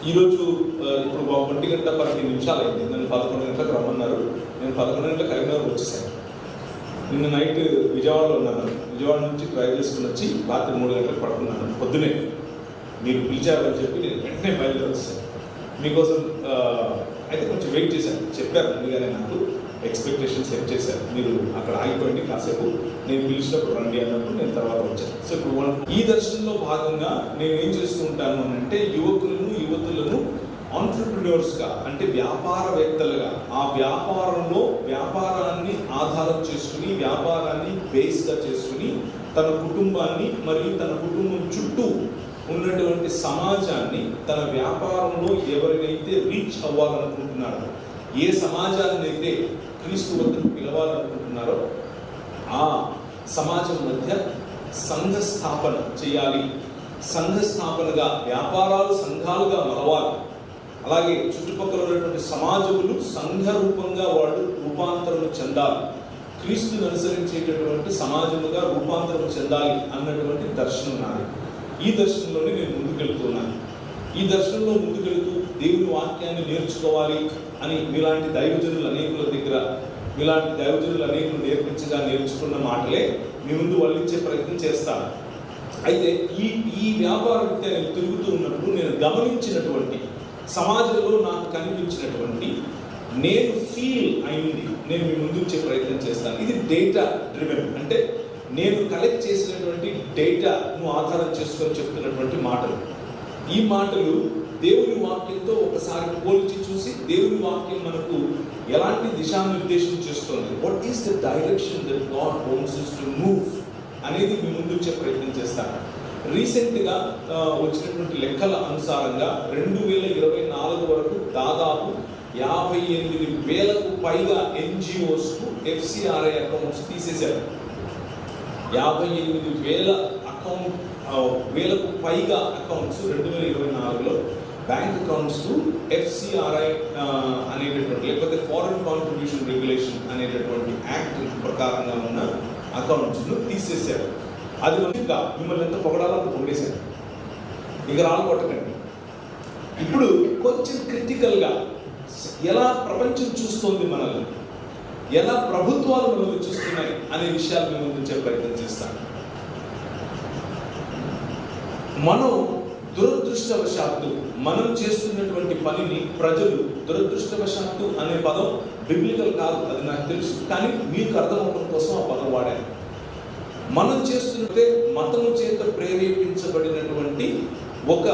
ఈరోజు ఇప్పుడు 1:15 అయింది. నన్ను 11 గంటలకు రమ్మన్నారు. నేను 11 గంటలకు కరీంనగర్ వచ్చేసాను. నిన్న నైట్ విజయవాడలో ఉన్నాను. విజయవాడ నుంచి డ్రైవ్ చేసుకుని వచ్చి రాత్రి 3 గంటలకు పడుకున్నాను. పొద్దునే మీరు పిలిచారని చెప్పి నేను వెంటనే బయలుదేరి వచ్చాను మీకోసం. అయితే కొంచెం వెయిట్ చేశాను. చెప్పారు ముందుగానే, నాకు ఎక్స్పెక్టేషన్ సెట్ చేశారు. మీరు అక్కడ ఆగిపోయింది కాసేపు, నేను పిలిచినప్పుడు రండి అన్నప్పుడు నేను తర్వాత వచ్చాను. సో ఇప్పుడు ఈ దర్శనంలో భాగంగా నేను ఏం చేస్తూ ఉంటాను అని అంటే, యువతులను ఆంట్రప్రెన్యూర్స్గా, అంటే వ్యాపారవేత్తలుగా, ఆ వ్యాపారాన్ని ఆధారం చేసుకుని, వ్యాపారాన్ని బేస్గా చేసుకుని తన కుటుంబాన్ని మరియు తన కుటుంబం చుట్టూ ఉన్నటువంటి సమాజాన్ని తన వ్యాపారంలో ఎవరినైతే రీచ్ అవ్వాలనుకుంటున్నారో, ఏ సమాజాన్ని అయితే క్రీస్తు వద్దకు పిలవాలనుకుంటున్నారో ఆ సమాజం మధ్య సంఘ స్థాపన చేయాలి. సంఘ స్థాపనగా వ్యాపారాలు సంఘాలుగా మలవాలి. అలాగే చుట్టుపక్కల ఉన్నటువంటి సమాజములు సంఘ రూపంగా వాళ్ళు రూపాంతరం చెందాలి. క్రీస్తుని అనుసరించేటటువంటి సమాజముగా రూపాంతరం చెందాలి అన్నటువంటి దర్శనం నాది. ఈ దర్శనంలోనే నేను ముందుకెళ్తున్నాను. ఈ దర్శనంలో ముందుకెళ్తూ దేవుని వాక్యాన్ని నేర్చుకోవాలి అని మీలాంటి దైవజనులు అనేకులు నేర్చుకున్న మాటలే మీ ముందు వల్లించే ప్రయత్నం చేస్తాను. అయితే ఈ వ్యాపార విద్య నేను తిరుగుతూ ఉన్నప్పుడు నేను గమనించినటువంటి, సమాజంలో నాకు కనిపించినటువంటి, నేను ఫీల్ అయింది నేను మీ ముందు వచ్చే ప్రయత్నం చేస్తాను. ఇది డేటా డ్రివెన్, అంటే నేను కలెక్ట్ చేసినటువంటి డేటాను ఆధారం చేసుకొని చెప్తున్నటువంటి మాటలు. ఈ మాటలు దేవుని వాక్యంతో ఒకసారి పోల్చి చూసి, దేవుని వాక్యం మనకు ఎలాంటి దిశానిర్దేశం చేస్తుంది, what is the direction that God wants us to move అనేది మీ ముందు వచ్చే ప్రయత్నం చేస్తాను. రీసెంట్గా వచ్చినటువంటి లెక్కల అనుసారంగా 2024 వరకు దాదాపు 58,000కు పైగా NGOస్కు FCRI అకౌంట్స్ తీసేశారు. 58,000కు పైగా అకౌంట్స్ 2024లో బ్యాంక్ అకౌంట్స్ FCRI అనేటటువంటి, లేకపోతే ఫారెన్ కాంట్రిబ్యూషన్ రెగ్యులేషన్ అనేటటువంటి యాక్ట్ ప్రకారంగా ఉన్న అకౌంట్స్ను తీసేశారు. అది ఇంకా మిమ్మల్ని ఎంత పొగడాలో అంత పొగిడేశారు. ఇక రాళ్ళు కొట్టకండి. ఇప్పుడు కొంచెం క్రిటికల్గా ఎలా ప్రపంచం చూస్తోంది మనల్ని, ఎలా ప్రభుత్వాలు మనల్ని చూస్తున్నాయి అనే విషయాలు మేము ముందుంచే ప్రయత్నం చేస్తాను. మనం దురదృష్టవశాత్తు మనం చేస్తున్నటువంటి పనిని ప్రజలు, దురదృష్టవశాత్తు అనే పదం బిబ్లికల్ కాదు, అది నాకు తెలుసు, కానీ మీకు అర్థమవడం కోసం ఆ పదం వాడాను. మనం చేస్తున్నట్టే మతము చేత ప్రేరేపించబడినటువంటి ఒక